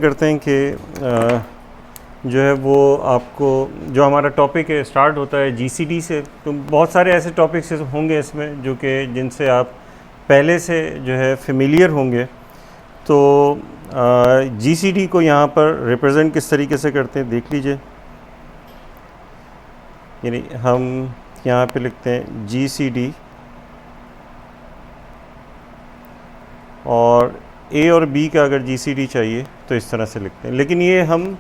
करते हैं कि जो है वो आपको जो हमारा टॉपिक है स्टार्ट होता है जीसीडी से। तो बहुत सारे ऐसे टॉपिक्स होंगे इसमें जो कि जिनसे आप पहले से जो है फेमिलियर होंगे। तो जीसीडी को यहाँ पर रिप्रेजेंट किस तरीके से करते हैं देख लीजिए। यानी हम यहाँ पे लिखते हैं जीसीडी और ए और बी का अगर जीसीडी चाहिए तो इस तरह से लिखते हैं। लेकिन ये हम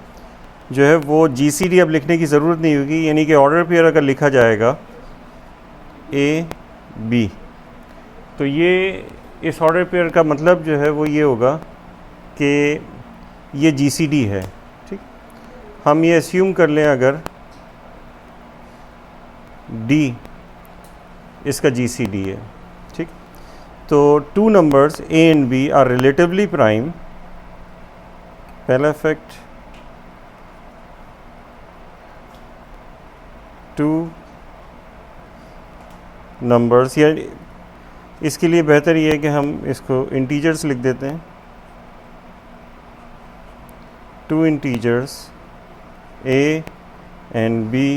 जो है वो जीसीडी अब लिखने की ज़रूरत नहीं होगी। यानी कि ऑर्डर पेयर अगर लिखा जाएगा ए बी तो ये इस ऑर्डर पेयर का मतलब जो है वो ये होगा कि ये जीसीडी है। ठीक, हम ये अस्यूम कर लें अगर डी इसका जीसीडी है। ठीक, तो two numbers a and b are relatively prime. पहला फैक्ट, टू नंबर्स, या इसके लिए बेहतर ये है कि हम इसको इंटीजर्स लिख देते हैं। Two integers a and b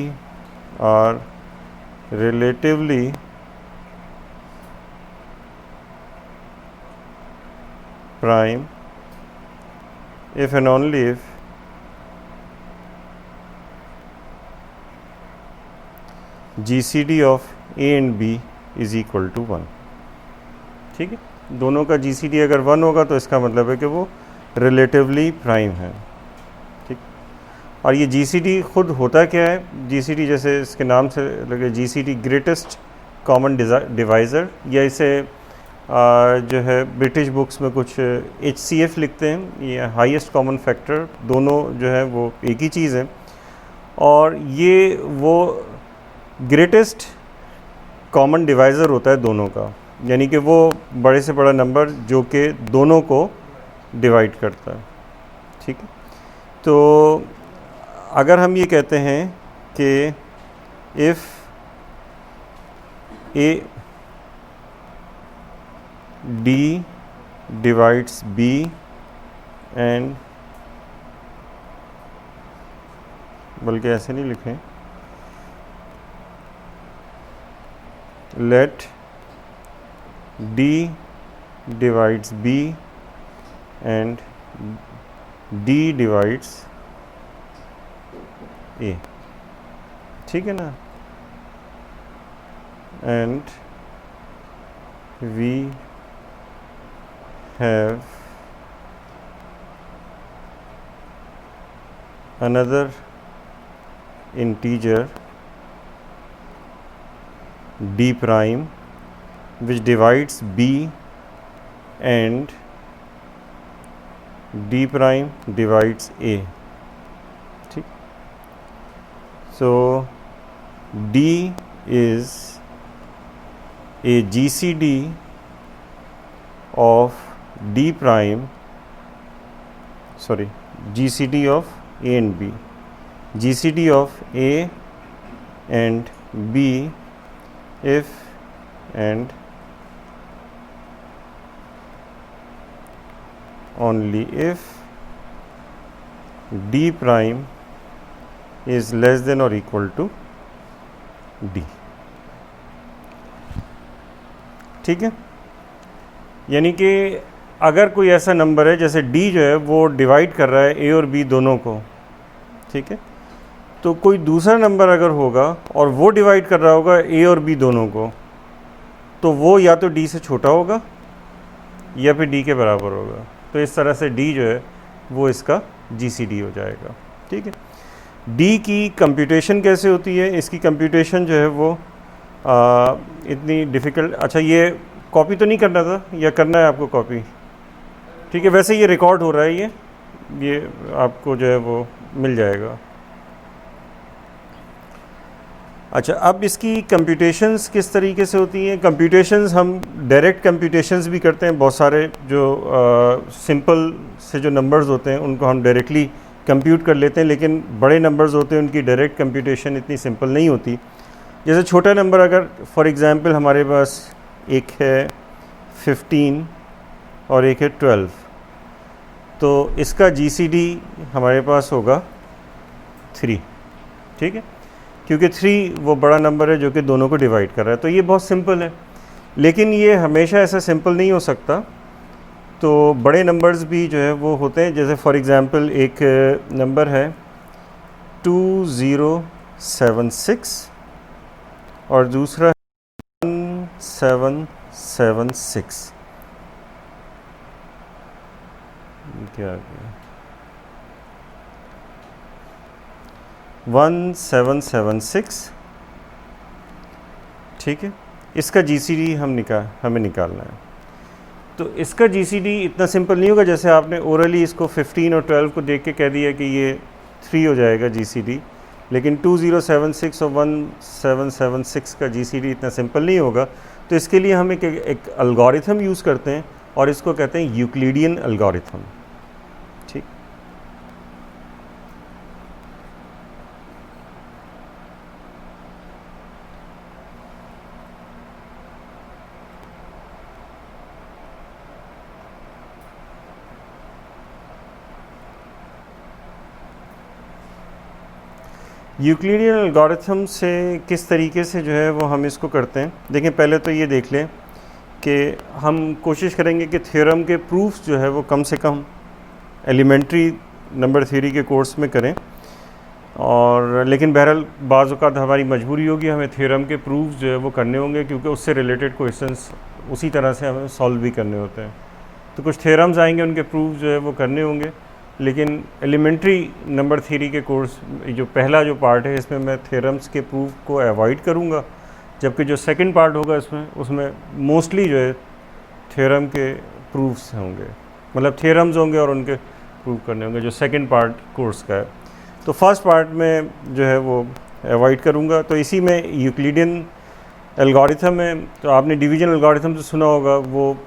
are relatively prime if and only if GCD of A and B is equal to 1। ठीक है, दोनों का GCD अगर 1 होगा तो इसका मतलब है कि वो relatively prime है। और ये जीसीडी खुद होता क्या है? जीसीडी जैसे इसके नाम से लगे, जीसीडी ग्रेटेस्ट कॉमन डिवाइज़र, या इसे जो है ब्रिटिश बुक्स में कुछ HCF लिखते हैं, ये हाईएस्ट कॉमन फैक्टर। दोनों जो है वो एक ही चीज़ है और ये वो ग्रेटेस्ट कॉमन डिवाइज़र होता है दोनों का। यानी कि वो बड़े से बड़ा नंबर जो कि दोनों को डिवाइड करता है। ठीक है, तो अगर हम ये कहते हैं कि if a d divides b and, बल्कि ऐसे नहीं लिखें, let d divides b and d divides a. ठीक है ना, and we have another integer d prime which divides b and d prime divides a। So D is a GCD of D prime, sorry, GCD of A and B, GCD of A and B if and only if D prime is less than or equal to D। ठीक है, यानी कि अगर कोई ऐसा number है जैसे D जो है वो डिवाइड कर रहा है A और B दोनों को, ठीक है, तो कोई दूसरा नंबर अगर होगा और वो डिवाइड कर रहा होगा A और B दोनों को, तो वो या तो D से छोटा होगा या फिर D के बराबर होगा। तो इस तरह से D जो है वो इसका GCD हो जाएगा। ठीक है, डी की कंप्यूटेशन कैसे होती है? इसकी कंप्यूटेशन जो है वो इतनी डिफ़िकल्ट, अच्छा ये कॉपी तो नहीं करना था या करना है आपको कॉपी? ठीक है, वैसे ये रिकॉर्ड हो रहा है, ये आपको जो है वो मिल जाएगा। अच्छा, अब इसकी कंप्यूटेशंस किस तरीके से होती हैं? कंप्यूटेशंस हम डायरेक्ट कंप्यूटेशंस भी करते हैं। बहुत सारे जो सिंपल से जो नंबर्स होते हैं उनको हम डायरेक्टली कंप्यूट कर लेते हैं, लेकिन बड़े नंबर्स होते हैं उनकी डायरेक्ट कंप्यूटेशन इतनी सिंपल नहीं होती। जैसे छोटा नंबर अगर फॉर एग्ज़ाम्पल हमारे पास एक है 15 और एक है 12, तो इसका GCD हमारे पास होगा 3, ठीक है, क्योंकि 3 वो बड़ा नंबर है जो कि दोनों को डिवाइड कर रहा है। तो ये बहुत सिंपल है, लेकिन ये हमेशा ऐसा सिंपल नहीं हो सकता। तो बड़े नंबर्स भी जो है वो होते हैं, जैसे फॉर एग्ज़ाम्पल एक नंबर है 2076 और दूसरा 1776। क्या गया 1776, ठीक है। इसका GCD हमें निकालना है। तो इसका GCD इतना सिंपल नहीं होगा जैसे आपने ओरली इसको 15 और 12 को देख के कह दिया कि ये 3 हो जाएगा GCD, लेकिन 2076 और 1776 का GCD इतना सिंपल नहीं होगा। तो इसके लिए हम एक एल्गोरिथम यूज़ करते हैं और इसको कहते हैं यूक्लिडियन एल्गोरिथम, ठीक। यूक्लिडियन एल्गोरिथम से किस तरीके से जो है वो हम इसको करते हैं, देखें पहले तो ये देख लें कि हम कोशिश करेंगे कि थ्योरम के प्रूफ्स जो है वो कम से कम एलिमेंट्री नंबर थ्योरी के कोर्स में करें, और लेकिन बहरहाल बाज़ औक़ात हमारी मजबूरी होगी, हमें थ्योरम के प्रूफ्स जो है वो करने होंगे, क्योंकि उससे रिलेटेड क्वेश्चंस उसी तरह से हमें सॉल्व भी करने होते हैं। तो कुछ थ्योरम्स आएंगे, उनके प्रूफ जो है वो करने होंगे, लेकिन एलिमेंट्री नंबर थ्योरी के कोर्स जो पहला जो पार्ट है इसमें मैं थ्योरम्स के प्रूफ को अवॉइड करूँगा, जबकि जो सेकंड पार्ट होगा उसमें मोस्टली जो है थ्योरम के प्रूफ्स होंगे, मतलब थ्योरम्स होंगे और उनके प्रूफ करने होंगे, जो सेकंड पार्ट कोर्स का है। तो फर्स्ट पार्ट में जो है वो अवॉइड करूँगा। तो इसी में यूक्लिडियन एल्गोरिथम है, तो आपने डिवीजन एल्गोरिथम तो सुना होगा, वो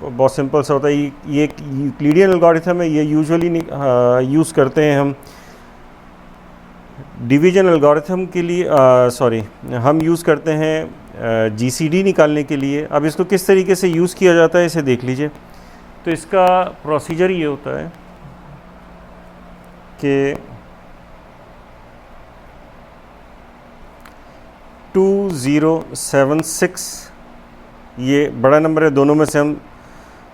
बहुत सिंपल सा होता है। ये एक यूक्लिडियन एल्गोरिथम है, ये यूजुअली यूज़ करते हैं हम डिवीजन एल्गोरिथम के लिए, हम यूज़ करते हैं GCD निकालने के लिए। अब इसको किस तरीके से यूज़ किया जाता है इसे देख लीजिए। तो इसका प्रोसीजर ये होता है कि 2076 ये बड़ा नंबर है, दोनों में से हम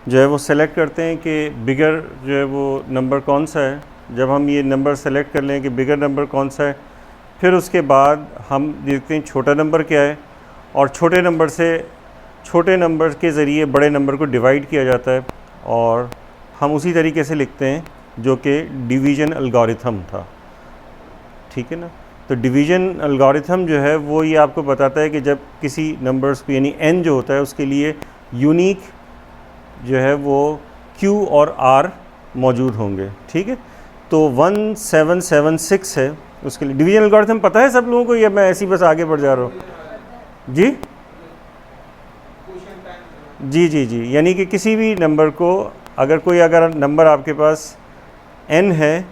जो है वो सेलेक्ट करते हैं कि बिगर जो है वो नंबर कौन सा है। जब हम ये नंबर सेलेक्ट कर लें कि बिगर नंबर कौन सा है, फिर उसके बाद हम देखते हैं छोटा नंबर क्या है, और छोटे नंबर से छोटे नंबर के ज़रिए बड़े नंबर को डिवाइड किया जाता है, और हम उसी तरीके से लिखते हैं जो कि डिवीज़न एल्गोरिथम था, ठीक है ना। तो डिवीज़न एल्गोरिथम जो है वो ये आपको बताता है कि जब किसी नंबर्स को, यानी n जो होता है, उसके लिए यूनिक जो है वो Q और R मौजूद होंगे, ठीक है। तो 1776 है, उसके लिए डिवीजन एल्गोरिथम पता है सब लोगों को, या मैं ऐसे ही बस आगे बढ़ जा रहा हूँ? जी जी जी जी, यानी कि किसी भी नंबर को अगर नंबर आपके पास n है,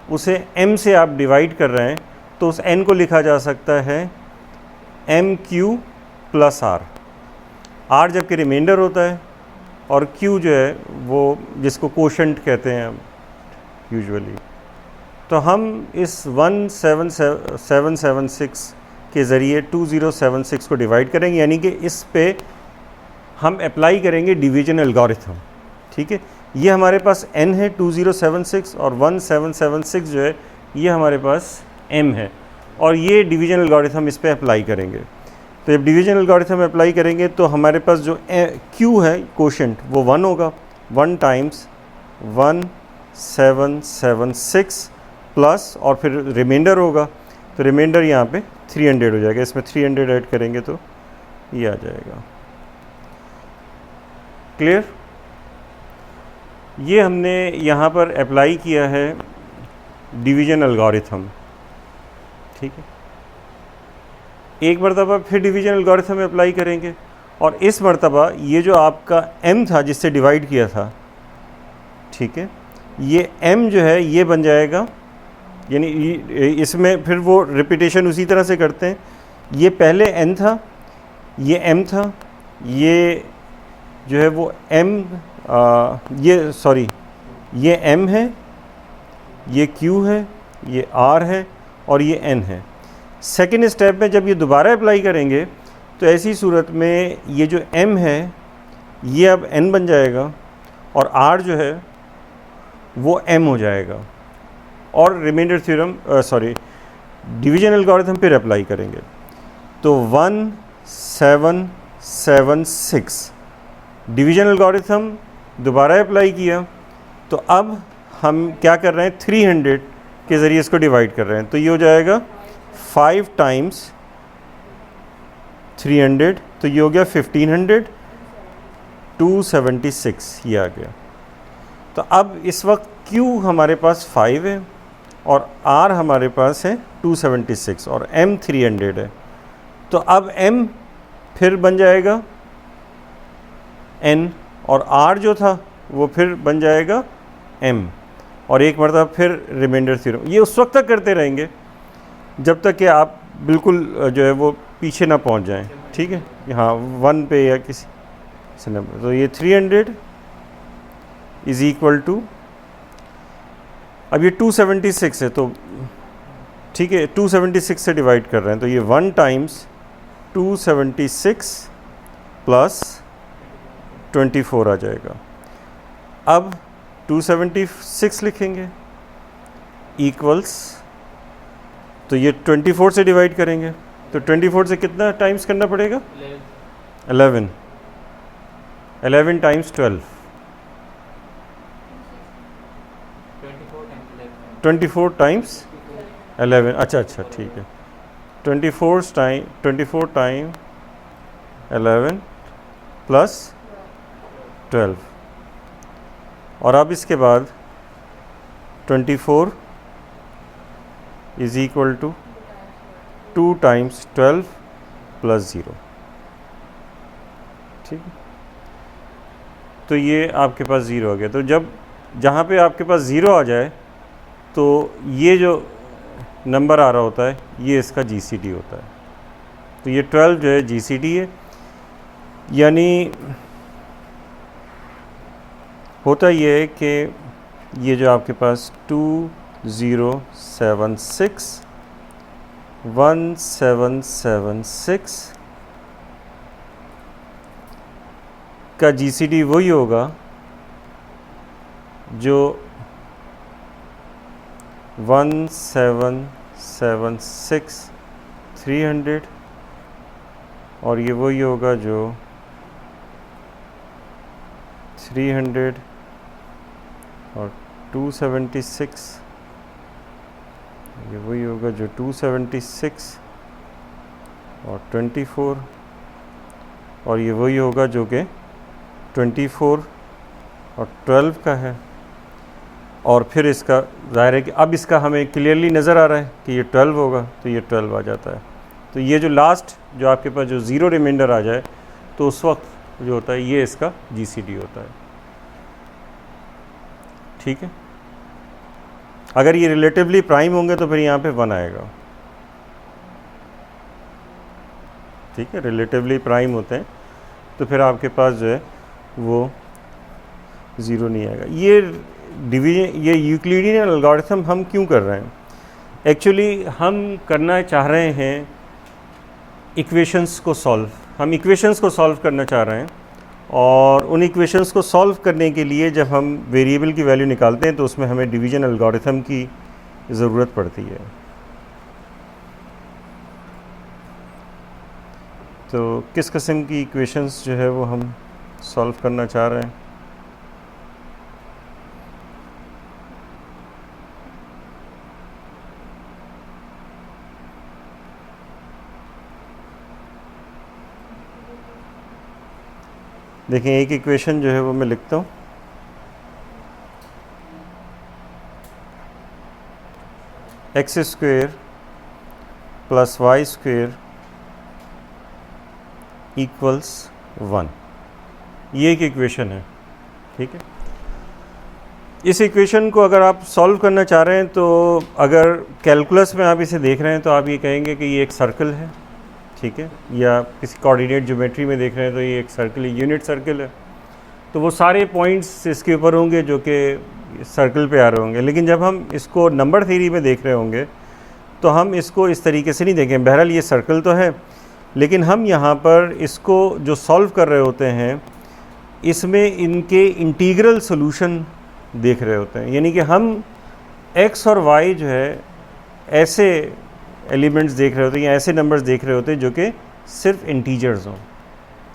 उसे m से आप डिवाइड कर रहे हैं, तो उस n को लिखा जा सकता है MQ प्लस R जबकि रिमाइंडर होता है, और Q जो है वो जिसको कोशेंट कहते हैं यूजुअली। तो हम इस 17776 के ज़रिए 2076 को डिवाइड करेंगे, यानी कि इस पे हम अप्लाई करेंगे डिवीजन एल्गोरिथम, ठीक है। ये हमारे पास n है 2076, और 1776 जो है ये हमारे पास m है, और ये डिवीजन एल्गोरिथम इस पे अप्लाई करेंगे। तो जब डिवीजन एल्गोरिथम अप्लाई करेंगे तो हमारे पास जो Q है कोशेंट वो 1 होगा, 1 टाइम्स 1776 प्लस, और फिर रिमाइंडर होगा, तो रिमाइंडर यहाँ पे 300 हो जाएगा, इसमें 300 ऐड करेंगे तो ये आ जाएगा। क्लियर? ये हमने यहाँ पर अप्लाई किया है डिवीजन एल्गोरिथम, ठीक है। एक मरतबा फिर डिवीजन एल्गोरिथम अप्लाई करेंगे, और इस मरतबा ये जो आपका m था जिससे डिवाइड किया था, ठीक है, ये m जो है ये बन जाएगा, यानी इसमें फिर वो रिपीटेशन उसी तरह से करते हैं। ये पहले n था, ये m था, ये जो है वो m ये m है, ये q है, ये r है और ये n है। सेकेंड स्टेप में जब ये दोबारा अप्लाई करेंगे तो ऐसी सूरत में ये जो m है ये अब n बन जाएगा और r जो है वो m हो जाएगा, और रिमाइंडर थ्योरम डिवीजन एल्गोरिथम फिर अप्लाई करेंगे। तो 1 7 7 6 डिवीजन एल्गोरिथम दोबारा अप्लाई किया, तो अब हम क्या कर रहे हैं, 300 के ज़रिए इसको डिवाइड कर रहे हैं। तो ये हो जाएगा 5 टाइम्स 300, तो ये हो गया 1500, 276 ये आ गया। तो अब इस वक्त Q हमारे पास 5 है और R हमारे पास है 276 और M 300 है। तो अब M फिर बन जाएगा N और R जो था वो फिर बन जाएगा M, और एक मरतबा फिर रिमाइंडर थ्योरम। ये उस वक्त तक करते रहेंगे जब तक कि आप बिल्कुल जो है वो पीछे ना पहुंच जाएं, ठीक है, हाँ 1 पे या किसी नंबर। तो ये 300 इज़ इक्वल टू, अब ये 276 है तो ठीक है 276 से डिवाइड कर रहे हैं, तो ये 1 टाइम्स 276 प्लस 24 आ जाएगा। अब 276 लिखेंगे इक्वल्स, तो ये 24 से डिवाइड करेंगे, तो 24 से कितना टाइम्स करना पड़ेगा, 11 टाइम्स 12, 24 टाइम्स 11, अच्छा ठीक है, 24 टाइम 11 प्लस 12, और अब इसके बाद 24 is equal to 2 times 12 plus 0, ठीक है। तो ये आपके पास 0 हो गया। तो जब जहाँ पे आपके पास 0 आ जाए तो ये जो नंबर आ रहा होता है ये इसका GCD होता है। तो ये 12 जो है GCD है, यानी होता ये है कि ये जो आपके पास 2076 1776 का GCD वही होगा जो 1776 300, और ये वही होगा जो 300 और 276, ये वही होगा जो 276 और 24, और ये वही होगा जो कि 24 और 12 का है। और फिर इसका ज़ाहिर है कि अब इसका हमें क्लियरली नज़र आ रहा है कि ये 12 होगा, तो ये 12 आ जाता है। तो ये जो लास्ट जो आपके पास जो 0 रिमाइंडर आ जाए तो उस वक्त जो होता है ये इसका GCD होता है, ठीक है। अगर ये रिलेटिवली प्राइम होंगे तो फिर यहाँ पे 1 आएगा, ठीक है, रिलेटिवली प्राइम होते हैं तो फिर आपके पास जो है वो 0 नहीं आएगा। ये डिवीजन, ये यूक्लिडियन एल्गोरिथम हम क्यों कर रहे हैं, एक्चुअली हम करना चाह रहे हैं इक्वेशंस को सॉल्व, हम इक्वेशंस को सॉल्व करना चाह रहे हैं, और उन इक्वेशंस को सॉल्व करने के लिए जब हम वेरिएबल की वैल्यू निकालते हैं तो उसमें हमें डिवीजन एल्गोरिथम की ज़रूरत पड़ती है। तो किस किस्म की इक्वेशंस जो है वो हम सॉल्व करना चाह रहे हैं, देखें एक इक्वेशन जो है वो मैं लिखता हूँ, x square plus y square equals 1, ये एक इक्वेशन है, ठीक है। इस इक्वेशन को अगर आप सॉल्व करना चाह रहे हैं तो अगर कैलकुलस में आप इसे देख रहे हैं तो आप ये कहेंगे कि ये एक सर्कल है, ठीक है, या किसी कोऑर्डिनेट ज्योमेट्री में देख रहे हैं तो ये एक सर्कल है, यूनिट सर्कल है। तो वो सारे पॉइंट्स इसके ऊपर होंगे जो कि है, सर्कल पे आ रहे होंगे। लेकिन जब हम इसको नंबर थ्योरी में देख रहे होंगे तो हम इसको इस तरीके से नहीं देखें। बहरहाल ये सर्कल तो है, लेकिन हम यहाँ पर इसको जो सॉल्व कर रहे होते हैं इसमें इनके इंटीग्रल सॉल्यूशन देख रहे होते हैं। यानी कि हम x और y जो है ऐसे एलिमेंट्स देख रहे होते हैं या ऐसे नंबर्स देख रहे होते हैं जो कि सिर्फ इंटीजर्स हों,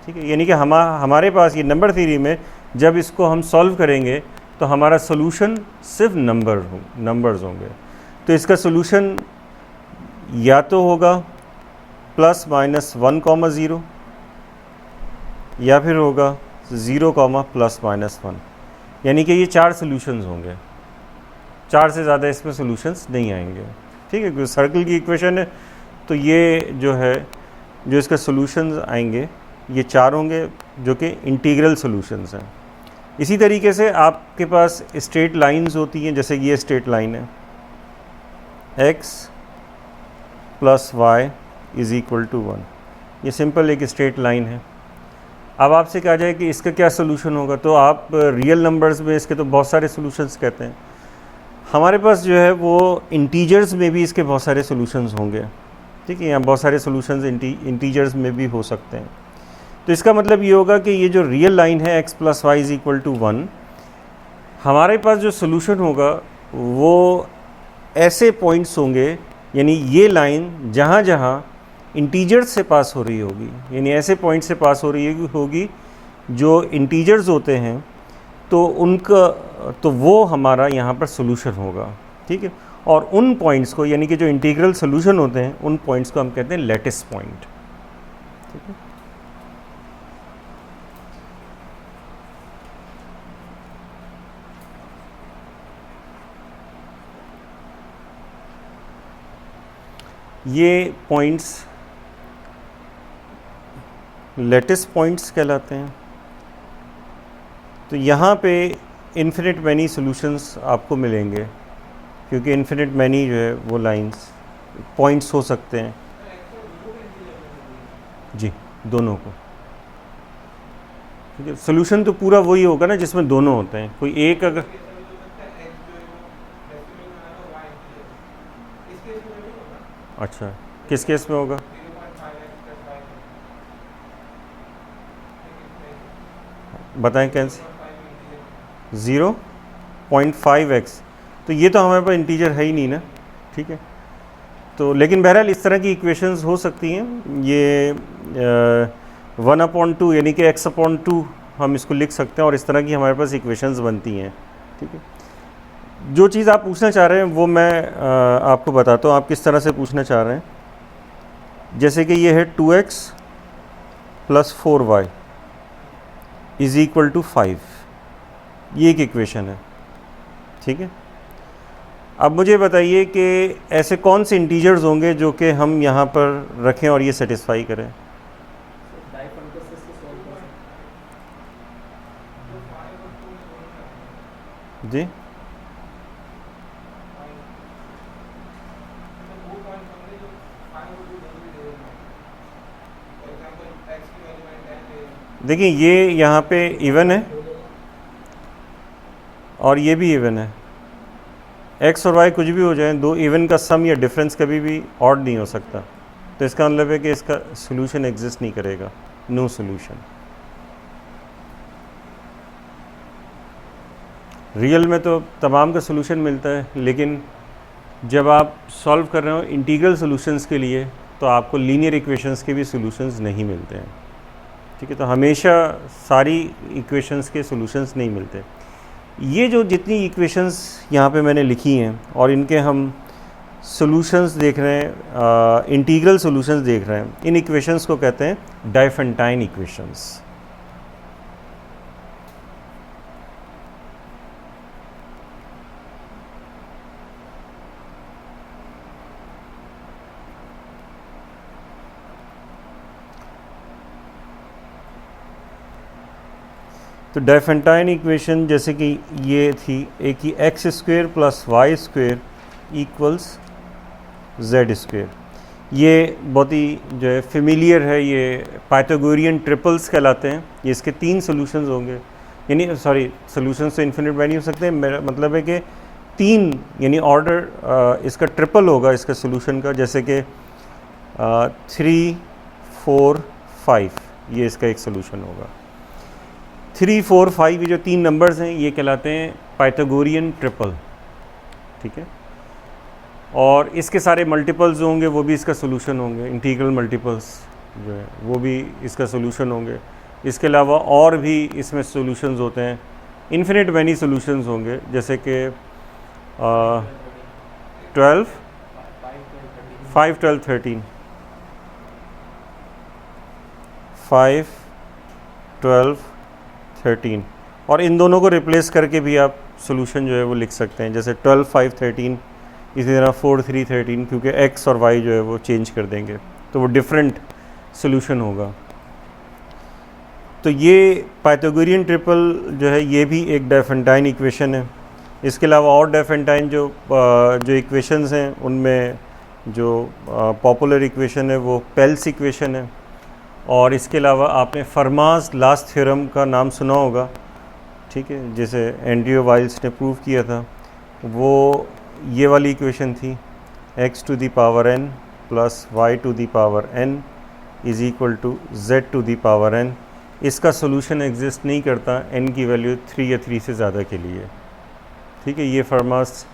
ठीक है। यानी कि हमारे पास ये नंबर थ्योरी में जब इसको हम सॉल्व करेंगे तो हमारा सोल्यूशन सिर्फ नंबर्स होंगे। तो इसका सोल्यूशन या तो होगा ±1, 0 या फिर होगा 0, ±1। यानी कि ये 4 सोल्यूशंस होंगे, 4 से ज़्यादा इसमें सोल्यूशंस नहीं आएंगे, ठीक है। क्योंकि सर्कल की इक्वेशन है तो ये जो है जो इसका सोल्यूशंस आएंगे ये 4 होंगे जो कि इंटीग्रल सोल्यूशंस हैं। इसी तरीके से आपके पास स्ट्रेट लाइंस होती हैं, जैसे कि ये स्ट्रेट लाइन है x + y = 1, ये सिंपल एक स्ट्रेट लाइन है। अब आपसे कहा जाए कि इसका क्या सोल्यूशन होगा, तो आप रियल नंबर्स में इसके तो बहुत सारे सोल्यूशंस कहते हैं। हमारे पास जो है वो इंटीजर्स में भी इसके बहुत सारे सोल्यूशंस होंगे, ठीक है। यहाँ बहुत सारे सोल्यूशंस इंटीजर्स में भी हो सकते हैं। तो इसका मतलब ये होगा कि ये जो रियल लाइन है x + y = 1, हमारे पास जो सोल्यूशन होगा वो ऐसे पॉइंट्स होंगे, यानी ये लाइन जहाँ जहाँ इंटीजर्स से पास हो रही होगी, यानी ऐसे पॉइंट से पास हो रही होगी जो इंटीजर्स होते हैं, तो वो हमारा यहाँ पर सोल्यूशन होगा, ठीक है। और उन पॉइंट्स को, यानी कि जो इंटीग्रल सोल्यूशन होते हैं, उन पॉइंट्स को हम कहते हैं लैटिस पॉइंट, ठीक है। ये पॉइंट्स लैटिस पॉइंट्स कहलाते हैं। तो यहाँ पे इन्फिनिट मैनी सॉल्यूशंस आपको मिलेंगे, क्योंकि इन्फिनिट मैनी जो है वो लाइंस पॉइंट्स हो सकते हैं जी, दोनों को, ठीक है। सोल्यूशन तो पूरा वही होगा ना जिसमें दोनों होते हैं। कोई एक अगर अच्छा, किस केस में होगा? बताएं कैसे? 0.5x, तो ये तो हमारे पास इंटीजर है ही नहीं ना, ठीक है। तो लेकिन बहरहाल इस तरह की इक्वेशंस हो सकती हैं। ये 1/2 यानी कि x/2 हम इसको लिख सकते हैं और इस तरह की हमारे पास इक्वेशंस बनती हैं, ठीक है। जो चीज़ आप पूछना चाह रहे हैं वो मैं आपको बताता हूँ आप किस तरह से पूछना चाह रहे हैं। जैसे कि ये है 2x + 4y = 5, ये एक इक्वेशन है, ठीक है। अब मुझे बताइए कि ऐसे कौन से इंटीजर्स होंगे जो कि हम यहाँ पर रखें और ये सेटिस्फाई करें। जी, देखिए ये यहाँ पे इवन है और ये भी इवन है। x और y कुछ भी हो जाए, दो इवन का सम या डिफरेंस कभी भी ऑड नहीं हो सकता। तो इसका मतलब है कि इसका सोल्यूशन एग्जिस्ट नहीं करेगा, नो सोल्यूशन। रियल में तो तमाम का सोल्यूशन मिलता है, लेकिन जब आप सॉल्व कर रहे हो इंटीग्रल सॉल्यूशंस के लिए तो आपको लीनियर इक्वेशंस के भी सॉल्यूशंस नहीं मिलते हैं, ठीक है। तो हमेशा सारी इक्वेशंस के सॉल्यूशंस नहीं मिलते। ये जो जितनी इक्वेशंस यहाँ पे मैंने लिखी हैं और इनके हम सॉल्यूशंस देख रहे हैं, इंटीग्रल सॉल्यूशंस देख रहे हैं, इन इक्वेशंस को कहते हैं डायफेंटाइन इक्वेशंस। तो डायफेंटाइन इक्वेशन जैसे कि ये थी एक ही x² + y² = z²। ये बहुत ही जो है फेमिलियर है, ये पाइथागोरियन ट्रिपल्स कहलाते हैं। ये इसके 3 सॉल्यूशंस होंगे। यानी सॉरी सॉल्यूशंस तो इन्फिनिट बाय नहीं हो सकते, मेरा मतलब है कि 3 यानी ऑर्डर इसका ट्रिपल होगा इसका सॉल्यूशन का, जैसे कि 3 4 5 ये इसका एक सॉल्यूशन होगा। 3 4 5 ये जो 3 नंबर्स हैं ये कहलाते हैं पाइथागोरियन ट्रिपल, ठीक है। और इसके सारे मल्टीपल्स जो होंगे वो भी इसका सॉल्यूशन होंगे, इंटीग्रल मल्टीपल्स जो है वो भी इसका सॉल्यूशन होंगे। इसके अलावा और भी इसमें सॉल्यूशंस होते हैं, इन्फिनिट मैनी सॉल्यूशंस होंगे, जैसे कि 12 5 12 13 5 12 13 और इन दोनों को रिप्लेस करके भी आप सॉल्यूशन जो है वो लिख सकते हैं, जैसे 12 5 13 इसी तरह 4 3 13, क्योंकि x और y जो है वो चेंज कर देंगे तो वो डिफरेंट सॉल्यूशन होगा। तो ये पाइथागोरियन ट्रिपल जो है ये भी एक डायफेंटाइन इक्वेशन है। इसके अलावा और डायफेंटाइन जो इक्वेशंस हैं उनमें जो पॉपुलर इक्वेशन है वो पेल्स इक्वेशन है। और इसके अलावा आपने फर्मास लास्ट थ्योरम का नाम सुना होगा, ठीक है, जिसे एंड्रयू वाइल्स ने प्रूव किया था। वो ये वाली इक्वेशन थी, x to the power n plus y to the power n is equal to z to the power n। इसका सोल्यूशन एग्जिस्ट नहीं करता n की वैल्यू 3 या 3 से ज़्यादा के लिए, ठीक है। ये फर्मास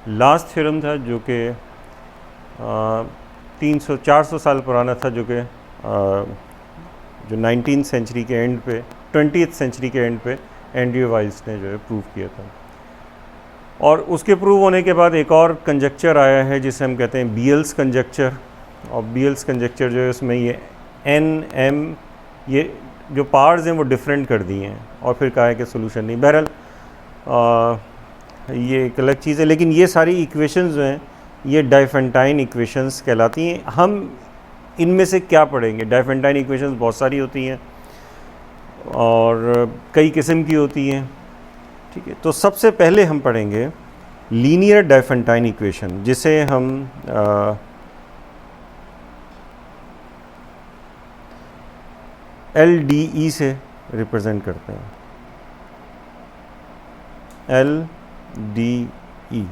लास्ट थ्योरम था जो कि 300-400 साल पुराना था, जो कि जो 19th सेंचुरी के एंड पे 20th सेंचुरी के एंड पे एंड्रयू वाइल्स ने जो है प्रूव किया था। और उसके प्रूव होने के बाद एक और कंजक्चर आया है जिसे हम कहते हैं बीएल्स कंजक्चर। और बीएल्स कंजक्चर जो है उसमें ये एन एम ये जो पार्ट्स हैं वो डिफरेंट कर दिए हैं और फिर कहा है कि सोल्यूशन नहीं। बहरहाल ये एक अलग चीज़ है, लेकिन ये सारी इक्वेशंस जो हैं ये डायफेंटाइन इक्वेशंस कहलाती हैं। हम इनमें से क्या पढ़ेंगे? डायफेंटाइन इक्वेशंस बहुत सारी होती हैं और कई किस्म की होती हैं, ठीक है। तो सबसे पहले हम पढ़ेंगे लीनियर डायफेंटाइन इक्वेशन, जिसे हम LDE से रिप्रेजेंट करते हैं, LDE।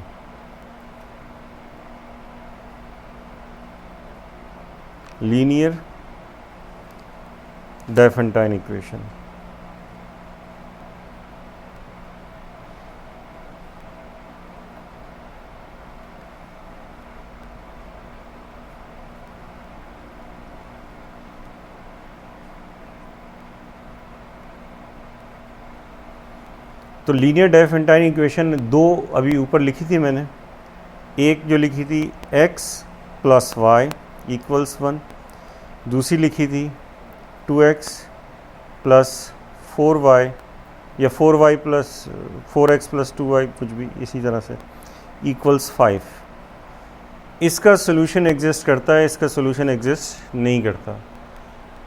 Linear Diophantine equation. तो लीनियर डायफेंटाइन इक्वेशन दो अभी ऊपर लिखी थी मैंने, एक जो लिखी थी x प्लस वाई इक्वल्स 1, दूसरी लिखी थी 2x प्लस 4y या 4y plus 4x plus 2y, कुछ भी इसी तरह से, इक्वल्स 5। इसका सोल्यूशन एग्जिस्ट करता है, इसका सोल्यूशन एग्जिस्ट नहीं करता।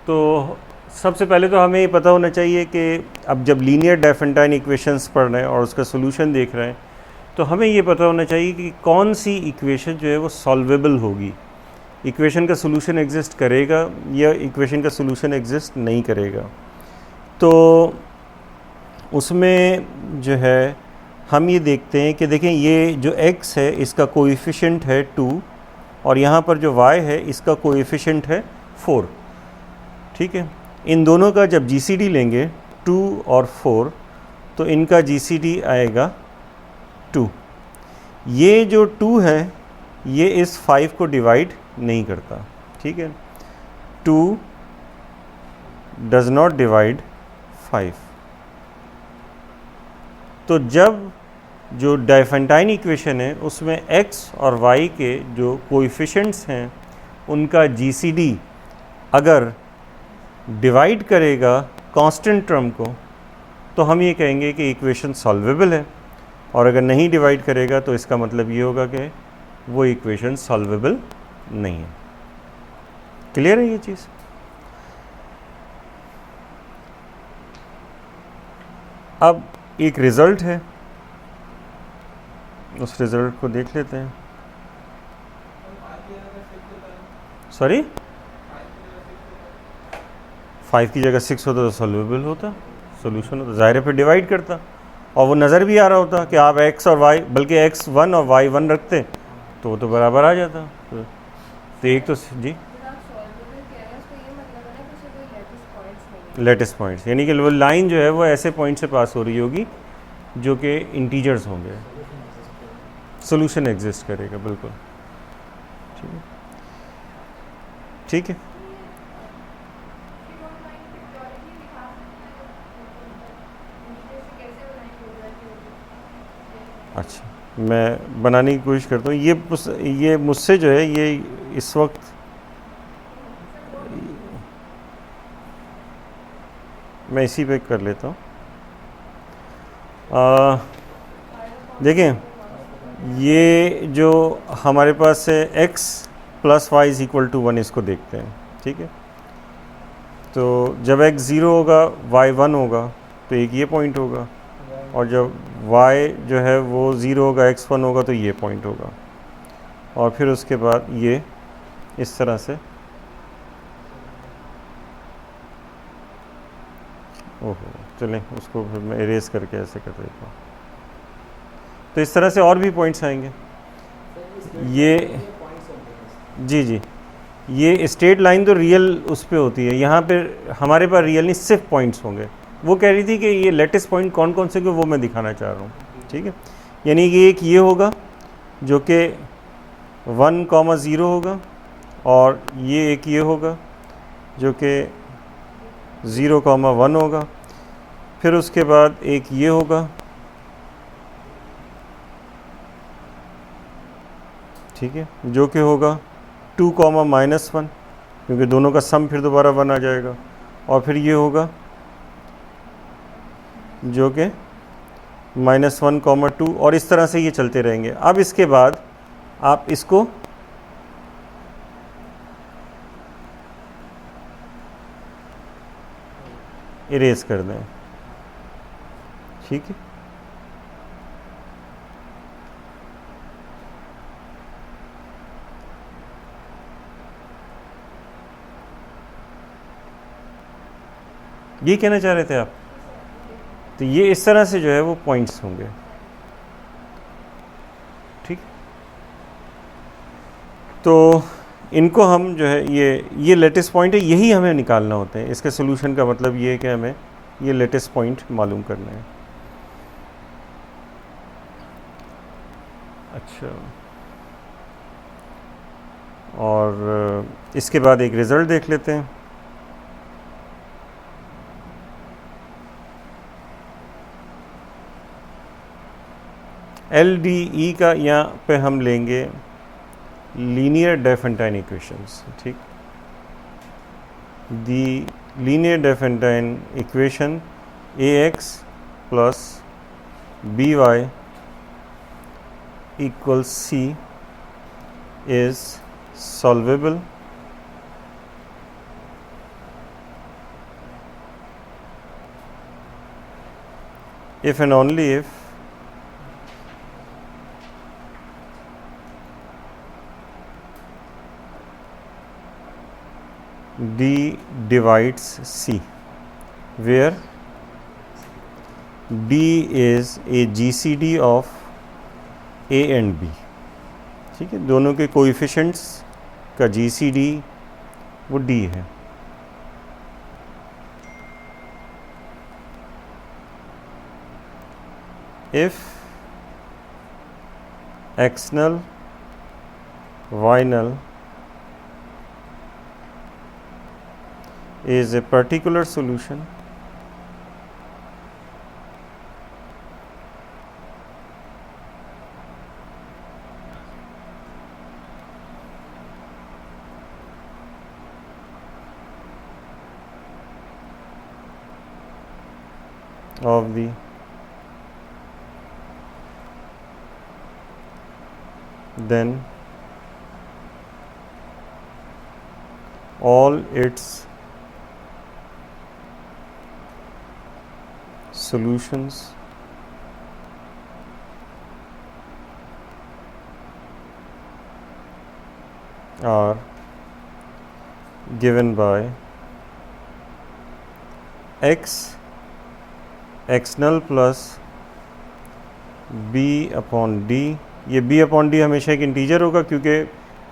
तो सबसे पहले तो हमें ये पता होना चाहिए कि अब जब लीनियर डायफेंटाइन इक्वेशंस पढ़ रहे हैं और उसका सोल्यूशन देख रहे हैं तो हमें ये पता होना चाहिए कि कौन सी इक्वेशन जो है वो सॉल्वेबल होगी, इक्वेशन का सोल्यूशन एग्जिस्ट करेगा या इक्वेशन का सोल्यूशन एग्जिस्ट नहीं करेगा। तो उसमें जो है हम ये देखते हैं कि देखें ये जो x है इसका कोएफिशिएंट है 2 और यहाँ पर जो y है इसका कोएफिशिएंट है 4, ठीक है। इन दोनों का जब GCD लेंगे 2 और 4 तो इनका GCD आएगा 2। ये जो 2 है ये इस 5 को डिवाइड नहीं करता, ठीक है। 2 डज नॉट डिवाइड 5। तो जब जो डायफेंटाइन इक्वेशन है उसमें x और y के जो कोएफिशिएंट्स हैं उनका GCD अगर डिवाइड करेगा कांस्टेंट टर्म को तो हम ये कहेंगे कि इक्वेशन सॉल्वेबल है, और अगर नहीं डिवाइड करेगा तो इसका मतलब ये होगा कि वो इक्वेशन सॉल्वेबल नहीं है। क्लियर है ये चीज़? अब एक रिज़ल्ट है, उस रिज़ल्ट को देख लेते हैं। सॉरी 5 की जगह 6 होता तो सॉल्वेबल होता। सोल्यूशन होता, ज़ाहिर है फिर डिवाइड करता और वो नज़र भी आ रहा होता कि आप x और y, बल्कि x 1 और y 1 रखते तो वो तो बराबर आ जाता। तो एक तो जी लेटेस्ट पॉइंट्स, यानी कि वो लाइन जो है वो ऐसे पॉइंट से पास हो रही होगी जो कि इंटीजर्स होंगे, सोल्यूशन एग्जिस्ट करेगा, बिल्कुल ठीक है। ठीक है, अच्छा मैं बनाने की कोशिश करता हूँ। ये मुझसे जो है ये इस वक्त मैं इसी पे कर लेता हूँ। देखें ये जो हमारे पास है x plus y is equal to 1, इसको देखते हैं। ठीक है, तो जब x 0 होगा y 1 होगा तो एक ये पॉइंट होगा, और जब y जो है वो 0 होगा x 1 होगा तो ये पॉइंट होगा, और फिर उसके बाद ये इस तरह से, ओहो चलें उसको फिर मैं इरेज करके ऐसे कर देता हूँ। तो इस तरह से और भी पॉइंट्स आएंगे। ये जी ये स्ट्रेट लाइन तो रियल उस पे होती है, यहाँ पे हमारे पास रियल नहीं सिर्फ पॉइंट्स होंगे। वो कह रही थी कि ये लेटेस्ट पॉइंट कौन कौन से, वो मैं दिखाना चाह रहा हूँ। ठीक है, यानी कि एक ये होगा जो कि 1,0 होगा, और ये एक ये होगा जो कि 0,1 होगा, फिर उसके बाद एक ये होगा, ठीक है, जो कि होगा 2,-1, क्योंकि दोनों का सम फिर दोबारा 1 आ जाएगा, और फिर ये होगा जो कि -1,2, और इस तरह से ये चलते रहेंगे। अब इसके बाद आप इसको इरेज कर दें। ठीक है, ये कहना चाह रहे थे आप। तो ये इस तरह से जो है वो पॉइंट्स होंगे। ठीक, तो इनको हम जो है ये लेटेस्ट पॉइंट है, यही हमें निकालना होते हैं। इसके सोल्यूशन का मतलब ये है कि हमें ये लेटेस्ट पॉइंट मालूम करना है। अच्छा, और इसके बाद एक रिज़ल्ट देख लेते हैं। LDE का यहाँ पे हम लेंगे लीनियर डेफेंटाइन इक्वेशंस। ठीक, the linear Diophantine equation AX plus BY equals C is solvable if and only if D divides C, where D is a GCD of A and B। ठीक है, दोनों के कोएफिशिएंट्स का GCD वो D है। If X null Y null is a particular solution of the then all its solutions are given by X x null plus b upon d. ये b upon d हमेशा एक integer होगा क्योंकि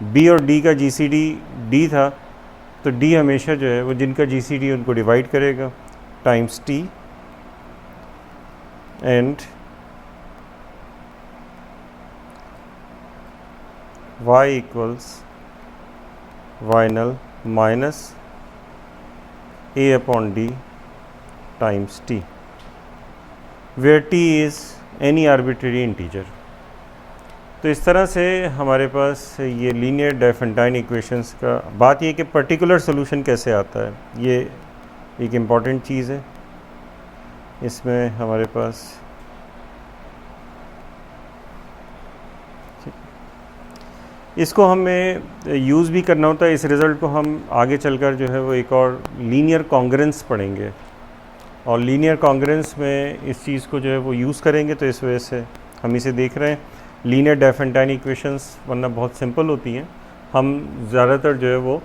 B और D का GCD D था, तो D हमेशा जो है वो जिनका जीसीडी उनको डिवाइड करेगा, times t and y equals y null minus a upon d times t, where t is any arbitrary integer. तो इस तरह से हमारे पास ये लीनियर डायफेंटाइन इक्वेशंस का बात ये कि पर्टिकुलर सोल्यूशन कैसे आता है, ये एक इम्पॉर्टेंट चीज़ है। इसमें हमारे पास इसको हमें यूज़ भी करना होता है। इस रिज़ल्ट को हम आगे चलकर जो है वो एक और लीनियर कॉन्ग्रेंस पढ़ेंगे, और लीनियर कॉन्ग्रेंस में इस चीज़ को जो है वो यूज़ करेंगे। तो इस वजह से हम इसे देख रहे हैं। लीनियर डायफेंटाइन इक्वेशंस वरना बहुत सिंपल होती हैं। हम ज़्यादातर जो है वो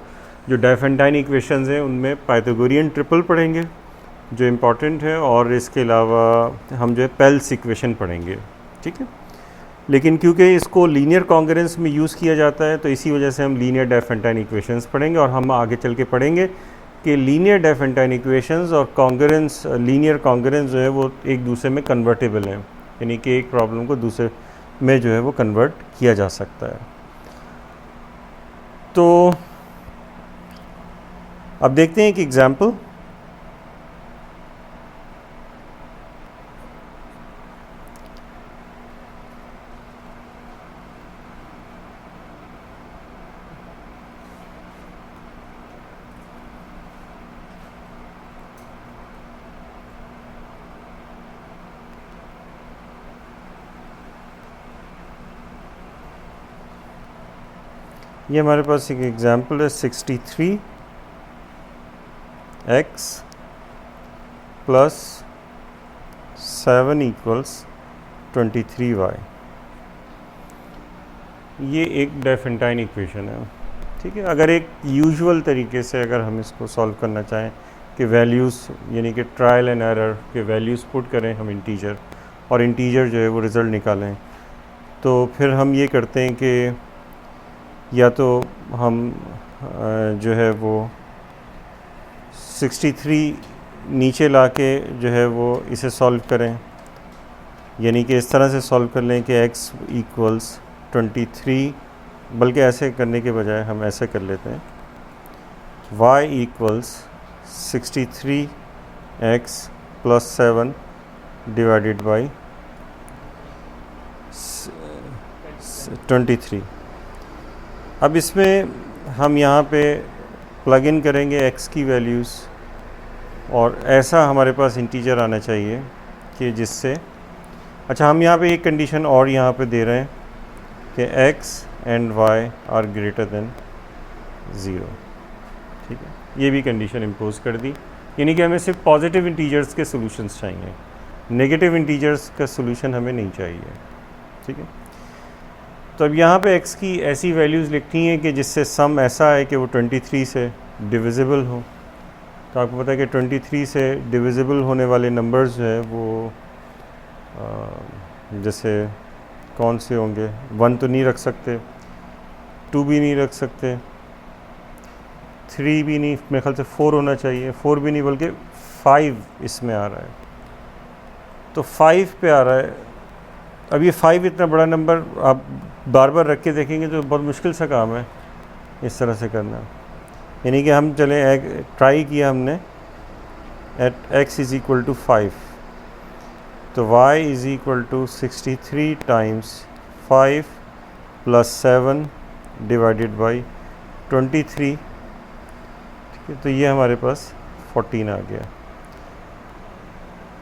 जो डायफेंटाइन इक्वेशंस हैं उनमें पाइथागोरियन ट्रिपल पढ़ेंगे जो इम्पॉर्टेंट है, और इसके अलावा हम जो है पेल्स इक्वेशन पढ़ेंगे, ठीक है। लेकिन क्योंकि इसको लीनियर कॉन्ग्रेंस में यूज़ किया जाता है तो इसी वजह से हम लीनियर डायफेंटाइन इक्वेशंस पढ़ेंगे, और हम आगे चल के पढ़ेंगे कि लीनियर डायफेंटाइन इक्वेशंस और कॉन्ग्रेंस, लीनियर कॉन्ग्रेंस जो है वो एक दूसरे में कन्वर्टेबल हैं, यानी कि एक प्रॉब्लम को दूसरे में जो है वो कन्वर्ट किया जा सकता है। तो अब देखते हैं एक एग्जाम्पल। ये हमारे पास एक एग्जाम्पल है 63x प्लस 7 इक्वल्स 23y। ये एक डायफेंटाइन इक्वेशन है, ठीक है। अगर एक यूजुअल तरीके से अगर हम इसको सॉल्व करना चाहें कि वैल्यूज़ यानी कि ट्रायल एंड एरर के वैल्यूज़ पुट करें हम इंटीजर, और इंटीजर जो है वो रिज़ल्ट निकालें, तो फिर हम ये करते हैं कि या तो हम जो है वो 63 नीचे लाके जो है वो इसे सॉल्व करें, यानी कि इस तरह से सॉल्व कर लें कि x इक्वल्स 23, बल्कि ऐसे करने के बजाय हम ऐसे कर लेते हैं y equals 63x plus 7 divided by 23। अब इसमें हम यहाँ पे प्लग इन करेंगे x की वैल्यूज़, और ऐसा हमारे पास इंटीजर आना चाहिए कि जिससे, अच्छा हम यहाँ पे एक कंडीशन और यहाँ पे दे रहे हैं कि x and y are greater than 0, ठीक है। ये भी कंडीशन इम्पोज कर दी, यानी कि हमें सिर्फ पॉजिटिव इंटीजर्स के सॉल्यूशंस चाहिए, नेगेटिव इंटीजर्स का सॉल्यूशन हमें नहीं चाहिए, ठीक है। तो अब यहाँ पे x की ऐसी वैल्यूज़ लिखनी है कि जिससे सम ऐसा है कि वो 23 से डिविजिबल हो। तो आपको पता है कि 23 से डिविजिबल होने वाले नंबर्स जो है वो जैसे कौन से होंगे, 1 तो नहीं रख सकते, 2 भी नहीं रख सकते, 3 भी नहीं, मेरे ख्याल से 4 होना चाहिए, 4 भी नहीं बल्कि 5 इसमें आ रहा है, तो 5 पे आ रहा है। अब ये 5 इतना बड़ा नंबर आप बार बार रख के देखेंगे तो बहुत मुश्किल सा काम है इस तरह से करना, यानी कि हम चले ट्राई किया हमने at x is equal to 5, तो y is equal to 63 times 5 plus 7 divided by 23, ठीक है। तो ये हमारे पास 14 आ गया।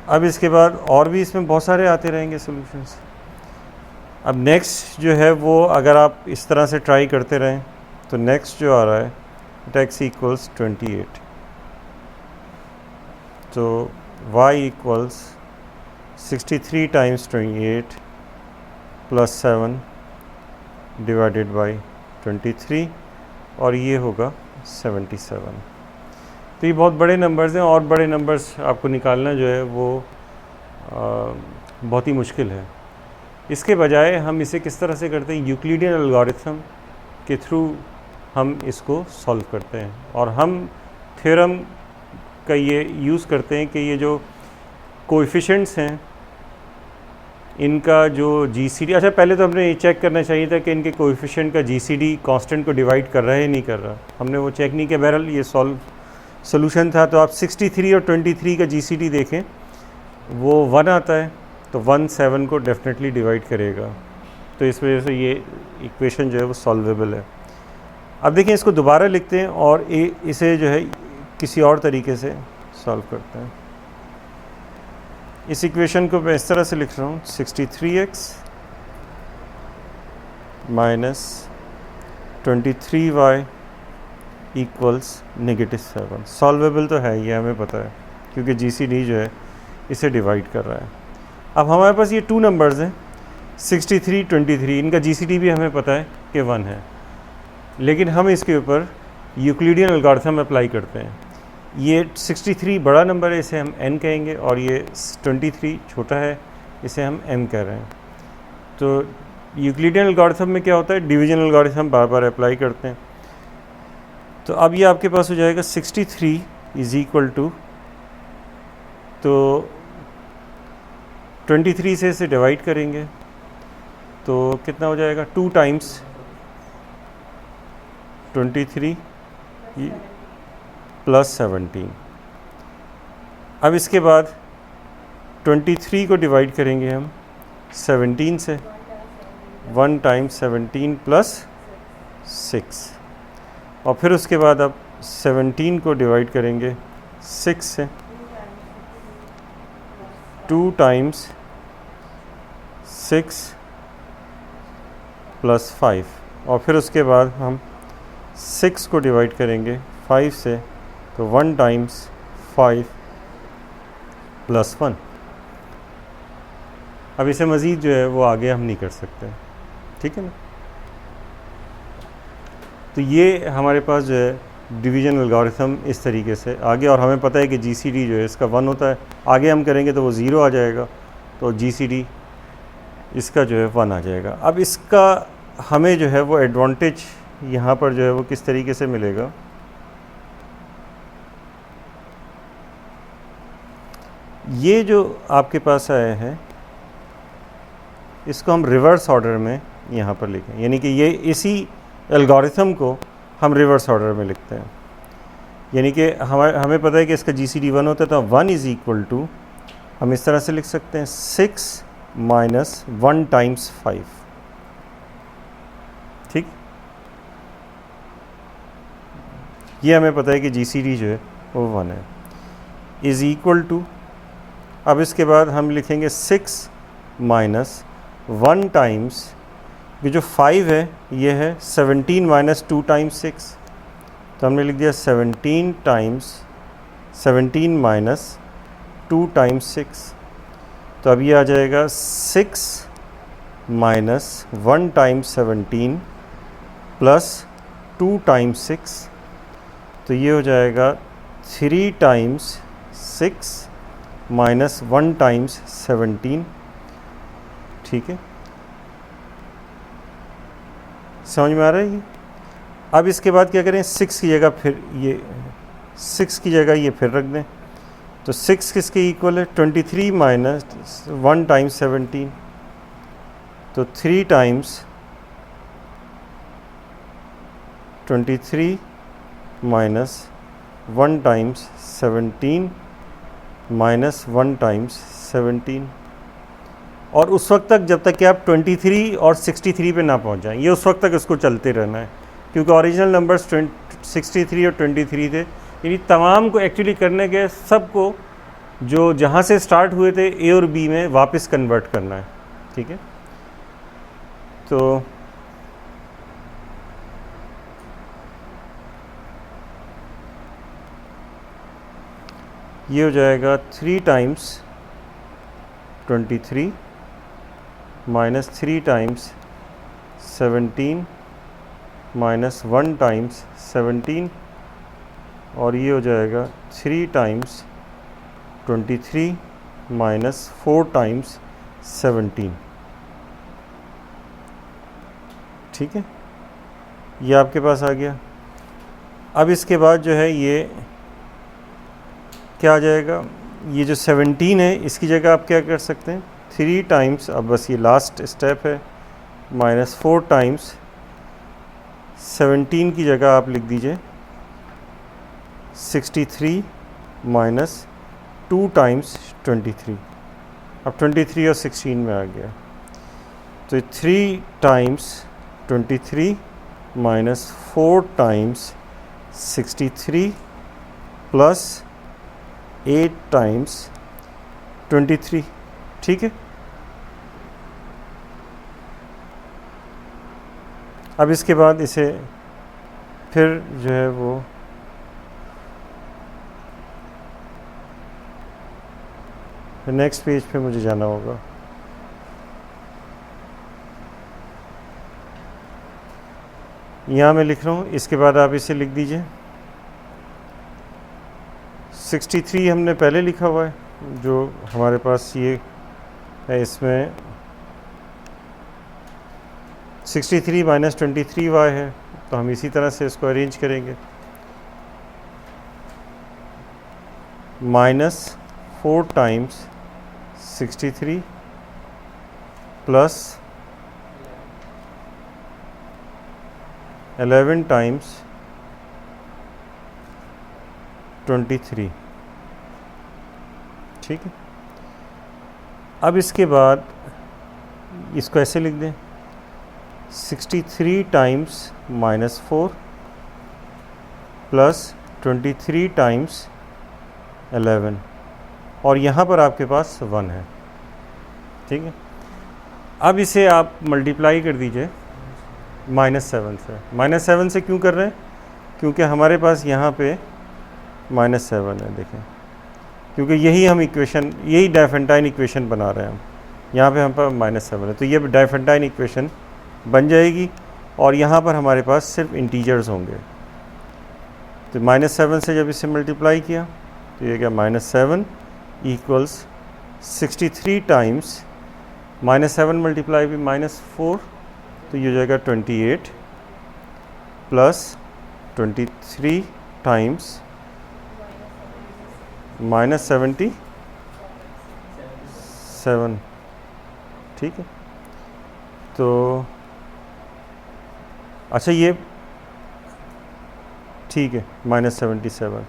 अब इसके बाद और भी इसमें बहुत सारे आते रहेंगे सॉल्यूशंस। अब नेक्स्ट जो है वो अगर आप इस तरह से ट्राई करते रहें तो नेक्स्ट जो आ रहा है x इक्वल्स 28, तो y equals 63 times 28 plus 7 divided by 23, और ये होगा 77। तो ये बहुत बड़े नंबर्स हैं, और बड़े नंबर्स आपको निकालना जो है वो बहुत ही मुश्किल है। इसके बजाय हम इसे किस तरह से करते हैं, यूक्लिडियन एल्गोरिथम के थ्रू हम इसको सॉल्व करते हैं, और हम थ्योरम का ये यूज़ करते हैं कि ये जो कोएफिशिएंट्स हैं इनका जो जीसीडी, अच्छा पहले तो हमने ये चेक करना चाहिए था कि इनके कोएफिशिएंट का जीसीडी कांस्टेंट को डिवाइड कर रहा है या नहीं कर रहा, हमने वो चेक नहीं किया। बहरहाल ये सोल्यूशन था। तो आप 63 और 23 का जीसीडी देखें, वो 1 आता है, तो 1 7 को डेफिनेटली डिवाइड करेगा, तो इस वजह से ये इक्वेशन जो है वो सॉल्वेबल है। अब देखिए इसको दोबारा लिखते हैं और इसे जो है किसी और तरीके से सॉल्व करते हैं। इस इक्वेशन को मैं इस तरह से लिख रहा हूँ, 63x minus 23y equals -7। Solvable तो है, ये हमें पता है क्योंकि जीसीडी जो है इसे डिवाइड कर रहा है। अब हमारे पास ये 2 नंबर्स हैं 63 23, इनका जीसीडी भी हमें पता है कि 1 है, लेकिन हम इसके ऊपर यूक्लिडियन एल्गोरिथम अप्लाई करते हैं। ये 63 बड़ा नंबर है, इसे हम n कहेंगे, और ये 23 छोटा है, इसे हम m कह रहे हैं। तो यूक्लिडियन एल्गोरिथम में क्या होता है, डिवीजन एल्गोरिथम बार बार अप्लाई करते हैं। तो अब ये आपके पास हो जाएगा 63 इज इक्वल टू, तो 23 से इसे डिवाइड करेंगे तो कितना हो जाएगा, 2 टाइम्स 23 प्लस 17। अब इसके बाद 23 को डिवाइड करेंगे हम 17 से, 1 टाइम्स 17 प्लस 6, और फिर उसके बाद अब 17 को डिवाइड करेंगे 6 से, 2 टाइम्स 6 प्लस 5, और फिर उसके बाद हम 6 को डिवाइड करेंगे 5 से, तो 1 टाइम्स 5 प्लस 1। अब इसे मज़ीद जो है वो आगे हम नहीं कर सकते, ठीक है ना। तो ये हमारे पास जो है डिवीजन एल्गोरिथम इस तरीके से आगे, और हमें पता है कि जीसीडी जो है इसका 1 होता है, आगे हम करेंगे तो वो 0 आ जाएगा, तो जीसीडी इसका जो है 1 आ जाएगा। अब इसका हमें जो है वो एडवांटेज यहाँ पर जो है वो किस तरीके से मिलेगा, ये जो आपके पास आया है इसको हम रिवर्स ऑर्डर में यहाँ पर लिखें, यानी कि ये इसी एल्गोरिथम को हम रिवर्स ऑर्डर में लिखते हैं। यानी कि हमें पता है कि इसका जीसीडी 1 होता है, तो 1 इज़ इक्वल टू हम इस तरह से लिख सकते हैं 6 माइनस 1 टाइम्स 5, ठीक। ये हमें पता है कि जीसीडी जो है वो 1 है, इज़ इक्वल टू, अब इसके बाद हम लिखेंगे 6 माइनस 1 टाइम्स, ये जो 5 है ये है 17 माइनस 2 टाइम्स 6, तो हमने लिख दिया 17 टाइम्स 17 माइनस 2 टाइम्स 6, तो अब ये आ जाएगा 6 माइनस 1 टाइम्स 17 प्लस 2 टाइम्स 6, तो ये हो जाएगा 3 टाइम्स 6 माइनस 1 टाइम्स 17, ठीक है। समझ में आ रहा है ये। अब इसके बाद क्या करें, 6 की जगह फिर ये 6 की जगह ये फिर रख दें, तो 6 किसके इक्वल है, 23 माइनस 1 टाइम्स 17, तो 3 times 23 minus 1 times 17 minus 1 times 17, और उस वक्त तक जब तक कि आप 23 और 63 पे ना पहुंच जाएं, ये उस वक्त तक इसको चलते रहना है, क्योंकि ओरिजिनल नंबर्स 63 और 23 थे। यानी तमाम को एक्चुअली करने के सबको जो जहाँ से स्टार्ट हुए थे ए और बी में वापस कन्वर्ट करना है, ठीक है। तो ये हो जाएगा 3 times 23 minus 3 times 17 minus 1 times 17, और ये हो जाएगा 3 टाइम्स 23 माइनस 4 टाइम्स 17, ठीक है, ये आपके पास आ गया। अब इसके बाद जो है ये क्या आ जाएगा, ये जो 17 है इसकी जगह आप क्या कर सकते हैं, 3 टाइम्स, अब बस ये लास्ट स्टेप है, माइनस 4 टाइम्स 17 की जगह आप लिख दीजिए 63 माइनस 2 टाइम्स 23। अब 23 और 16 में आ गया, तो 3 times 23 minus 4 times 63 plus 8 times 23, ठीक है। अब इसके बाद इसे फिर जो है वो नेक्स्ट पेज पे मुझे जाना होगा। यहाँ मैं लिख रहा हूँ, इसके बाद आप इसे लिख दीजिए 63 हमने पहले लिखा हुआ है, जो हमारे पास ये है, इसमें 63 माइनस 23y है, तो हम इसी तरह से इसको अरेंज करेंगे, माइनस 4 टाइम्स 63 प्लस 11 टाइम्स 23, ठीक है। अब इसके बाद इसको ऐसे लिख दें 63 टाइम्स माइनस 4 प्लस 23 टाइम्स 11, और यहाँ पर आपके पास 1 है, ठीक है। अब इसे आप मल्टीप्लाई कर दीजिए -7 से। -7 से क्यों कर रहे हैं, क्योंकि हमारे पास यहाँ पे -7 है, देखें, क्योंकि यही हम इक्वेशन, यही डायफेंटाइन इक्वेशन बना रहे हैं हम, यहाँ पे हम पर -7 है, तो ये डायफेंटाइन इक्वेशन बन जाएगी, और यहाँ पर हमारे पास सिर्फ इंटीजर्स होंगे। तो -7 से जब इसे मल्टीप्लाई किया तो ये क्या, -7 इक्वल्स 63 टाइम्स -7 मल्टीप्लाई भी -4, तो ये हो जाएगा 28 प्लस 23 टाइम्स -77, ठीक है। तो अच्छा ये ठीक है, -77।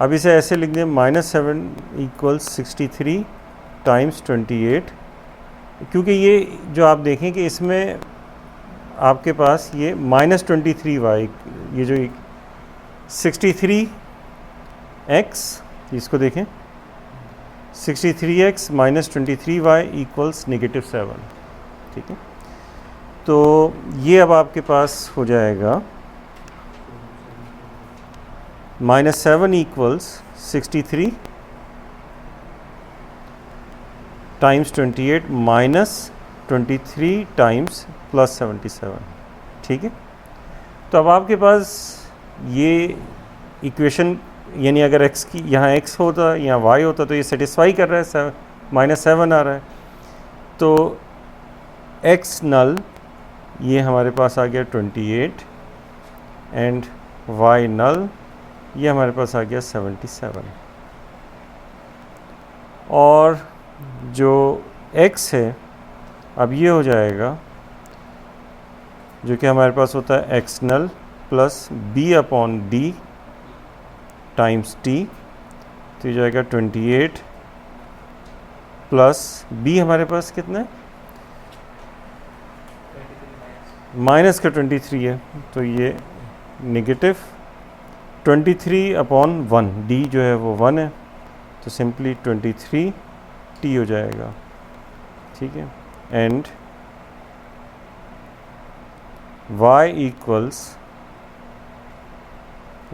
अब इसे ऐसे लिख दें -7 इक्वल्स 63 टाइम्स 28, क्योंकि ये जो आप देखें कि इसमें आपके पास ये -23y, ये जो 63x, इसको देखें 63x माइनस 23y इक्वल्स -7, ठीक है। तो ये अब आपके पास हो जाएगा -7 equals 63 times 28 minus 23 times plus 77, ठीक है। तो अब आपके पास ये इक्वेशन, यानी अगर x की यहाँ x होता या y होता तो ये सेटिस्फाई कर रहा है, -7 आ रहा है, तो x नल ये हमारे पास आ गया 28 एंड y नल ये हमारे पास आ गया 77, और जो x है अब ये हो जाएगा जो कि हमारे पास होता है x नल प्लस b/d टाइम्स t, तो ये जाएगा 28 प्लस b हमारे पास कितना है, माइनस का 23 है, तो ये -23/1, d जो है वो 1 है, तो सिंपली 23t हो जाएगा, ठीक है। And y equals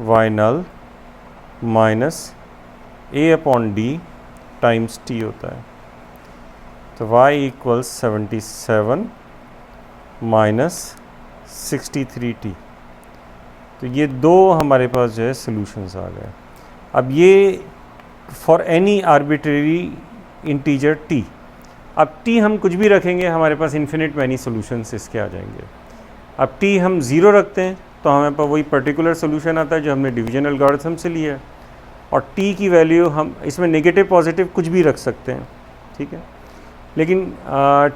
y null minus a/d times t होता है, तो y इक्वल्स 77 माइनस 63t, तो ये दो हमारे पास जो है सॉल्यूशंस आ गए। अब ये for any arbitrary integer t। अब t हम कुछ भी रखेंगे हमारे पास इन्फिनिट मैनी सॉल्यूशंस इसके आ जाएंगे। अब t हम 0 रखते हैं तो हमें पर वही पर्टिकुलर सोल्यूशन आता है जो हमने डिवीजन एल्गोरिथम से लिया है, और t की वैल्यू हम इसमें नेगेटिव पॉजिटिव कुछ भी रख सकते हैं, ठीक है। लेकिन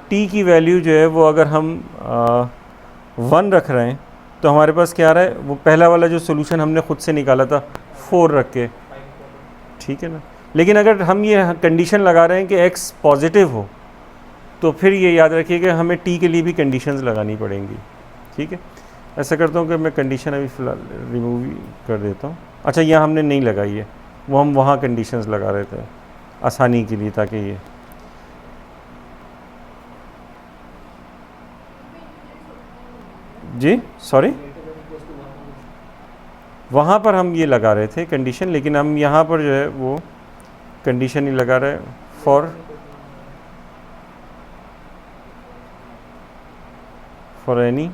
t की वैल्यू जो है वो अगर हम 1 रख रहे हैं तो हमारे पास क्या आ रहा है, वो पहला वाला जो सोल्यूशन हमने खुद से निकाला था 4 रख के, ठीक है ना। लेकिन अगर हम ये कंडीशन लगा रहे हैं कि x पॉजिटिव हो तो फिर ये याद रखिए कि हमें t के लिए भी कंडीशंस लगानी पड़ेंगी, ठीक है। ऐसा करता हूँ कि मैं कंडीशन अभी फ़िलहाल रिमूव कर देता हूँ। अच्छा, यहाँ हमने नहीं लगाई है, वो हम वहाँ कंडीशंस लगा रहे थे आसानी के लिए, ताकि ये जी सॉरी वहाँ पर हम ये लगा रहे थे कंडीशन, लेकिन हम यहाँ पर जो है वो कंडीशन ही लगा रहे हैं फॉर एनी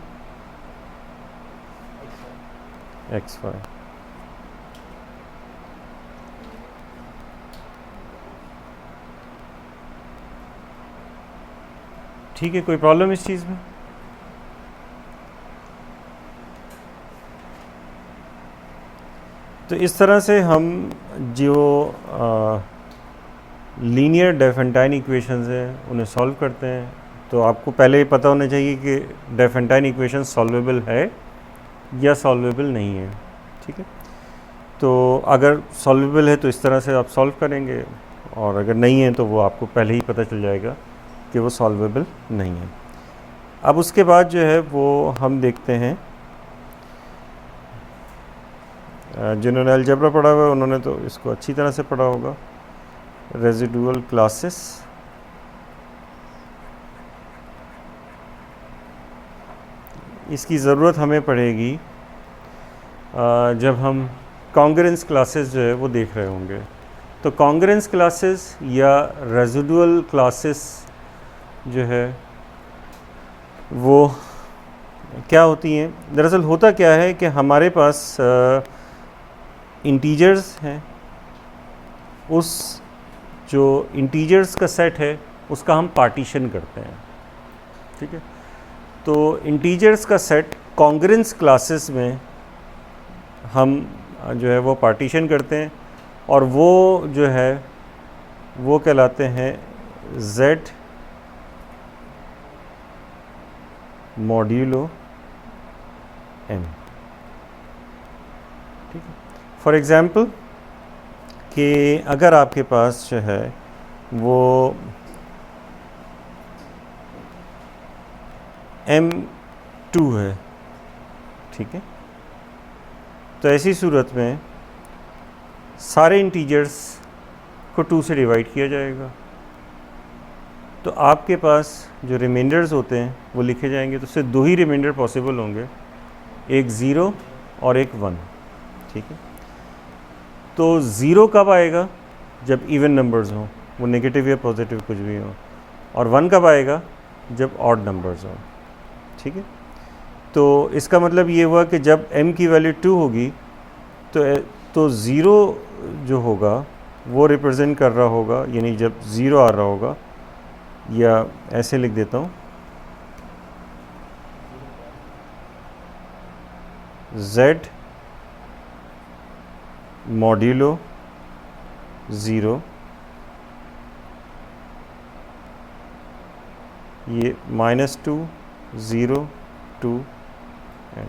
एक्स वाई। ठीक है, कोई प्रॉब्लम इस चीज़ में? तो इस तरह से हम जो लीनियर डेफेंटाइन इक्वेशंस हैं उन्हें सॉल्व करते हैं। तो आपको पहले ही पता होना चाहिए कि डेफेंटाइन इक्वेशन सॉल्वेबल है या सॉल्वेबल नहीं है, ठीक है। तो अगर सॉल्वेबल है तो इस तरह से आप सॉल्व करेंगे, और अगर नहीं है तो वो आपको पहले ही पता चल जाएगा कि वो सॉल्वेबल नहीं है। अब उसके बाद जो है वो हम देखते हैं, जिन्होंने अलजेब्रा पढ़ा हुआ है उन्होंने तो इसको अच्छी तरह से पढ़ा होगा, रेजिडुअल क्लासेस। इसकी ज़रूरत हमें पड़ेगी जब हम कॉन्ग्रुएंस क्लासेस जो है वो देख रहे होंगे। तो कॉन्ग्रुएंस क्लासेस या रेजिडुअल क्लासेस जो है वो क्या होती हैं? दरअसल होता क्या है कि हमारे पास इंटीजर्स हैं, उस जो इंटीजर्स का सेट है उसका हम पार्टीशन करते हैं, ठीक है। तो इंटीजर्स का सेट कॉन्ग्रुएंस क्लासेस में हम जो है वो पार्टीशन करते हैं, और वो जो है वो कहलाते हैं z मॉड्यूलो m, ठीक है। फॉर एग्ज़ाम्पल कि अगर आपके पास जो है वो m2 है, ठीक है, तो ऐसी सूरत में सारे इंटीजर्स को 2 से डिवाइड किया जाएगा, तो आपके पास जो रिमाइंडर्स होते हैं वो लिखे जाएंगे। तो उससे 2 ही रिमाइंडर पॉसिबल होंगे, एक 0 और एक 1, ठीक है। तो 0 कब आएगा? जब इवन नंबर्स हों, वो नेगेटिव या पॉजिटिव कुछ भी हो, और 1 कब आएगा? जब ऑड नंबर्स हों, ठीक है। तो इसका मतलब ये हुआ कि जब m की वैल्यू 2 होगी तो 0 जो होगा वो रिप्रेजेंट कर रहा होगा, यानी जब 0 आ रहा होगा, या ऐसे लिख देता हूँ, z मॉड्यूलो 0, ये -2 0 2 एंड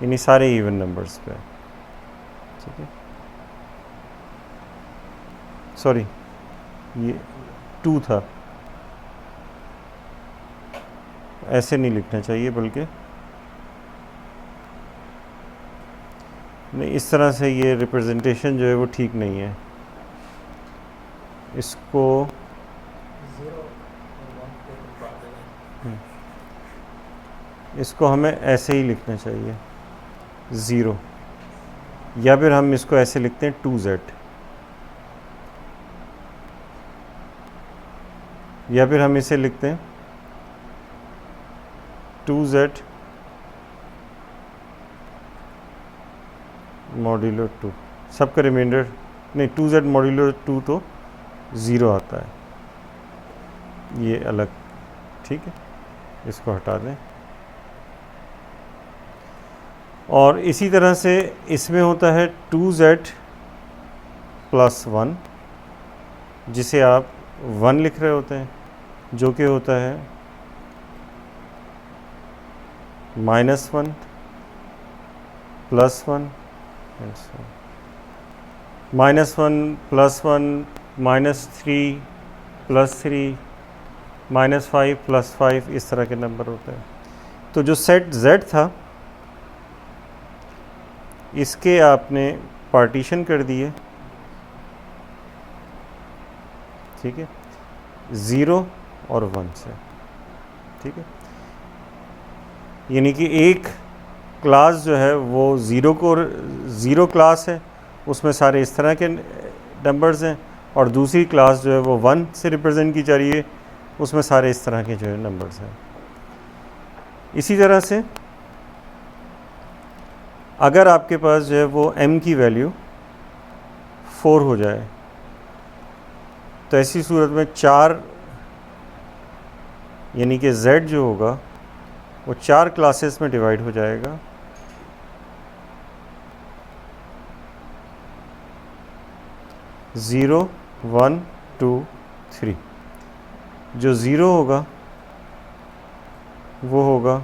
यानी सारे इवन नंबर्स पे, ठीक है। सॉरी, ये 2 था, ऐसे नहीं लिखना चाहिए, बल्कि नहीं, इस तरह से ये रिप्रेजेंटेशन जो है वो ठीक नहीं है। इसको हमें ऐसे ही लिखना चाहिए 0, या फिर हम इसको ऐसे लिखते हैं 2z, या फिर हम इसे लिखते हैं 2z मॉड्यूलो 2, सबका रिमाइंडर नहीं, 2z मॉड्यूलो 2 तो ज़ीरो आता है, ये अलग, ठीक है, इसको हटा दें। और इसी तरह से इसमें होता है 2z प्लस 1, जिसे आप 1 लिख रहे होते हैं, जो कि होता है -1 प्लस 1 -1 प्लस 1 -3 प्लस 3 -5 प्लस 5, इस तरह के नंबर होते हैं। तो जो सेट z था इसके आपने पार्टीशन कर दिए, ठीक है, 0 और 1 से, ठीक है, यानी कि एक क्लास जो है वो ज़ीरो क्लास है, उसमें सारे इस तरह के नंबर्स हैं, और दूसरी क्लास जो है वो 1 से रिप्रेजेंट की जा रही है, उसमें सारे इस तरह के जो है नंबर्स हैं। इसी तरह से अगर आपके पास जो है वो m की वैल्यू 4 हो जाए, तो ऐसी सूरत में 4 यानी कि z जो होगा वो 4 क्लासेस में डिवाइड हो जाएगा। ज़ीरो 1 2 3, जो ज़ीरो होगा वो होगा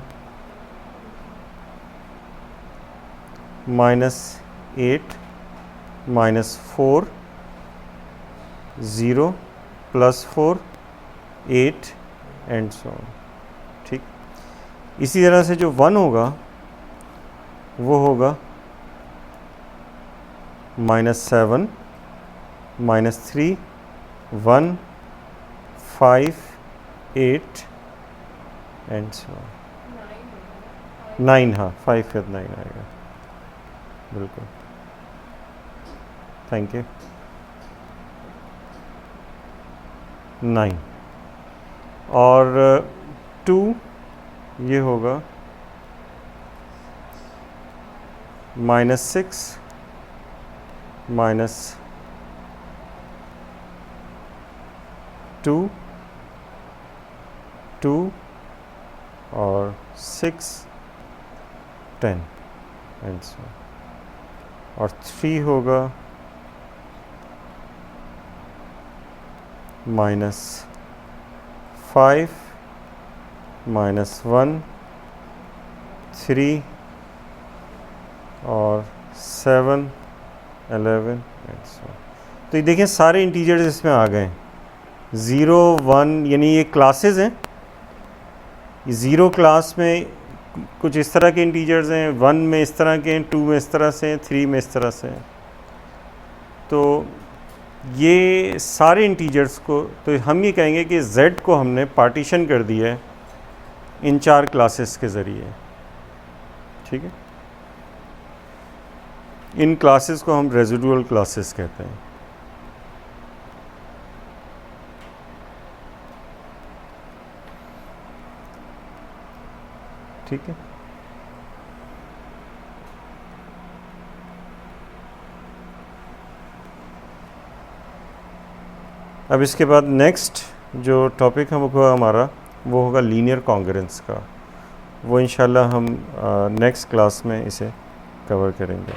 -8 -4 0 +4 8 एंड सो ऑन, ठीक। इसी तरह से जो 1 होगा वो होगा -7 -3 1 5 8 एंड सो ऑन, 9, हाँ 5 फिर 9 आएगा, बिल्कुल, थैंक यू। 9 और 2 ये होगा -6 -2 2 और 6 10 एंड सो, और 3 होगा -5 -1 3 और 7 11 एंड सो। तो ये देखें सारे इंटीजर्स इसमें आ गए, 0 1, यानी ये क्लासेस हैं। ज़ीरो क्लास में कुछ इस तरह के इंटीजर्स हैं, 1 में इस तरह के हैं, 2 में इस तरह से हैं, 3 में इस तरह से हैं। तो ये सारे इंटीजर्स को, तो हम ये कहेंगे कि z को हमने पार्टीशन कर दिया है इन 4 क्लासेस के ज़रिए, ठीक है। इन क्लासेस को हम रेजिडुअल क्लासेस कहते हैं। ठीक है, अब इसके बाद नेक्स्ट जो टॉपिक हम होगा हमारा वो होगा लीनियर कॉन्ग्रुएंस का। वो इंशाल्लाह हम नेक्स्ट क्लास में इसे कवर करेंगे।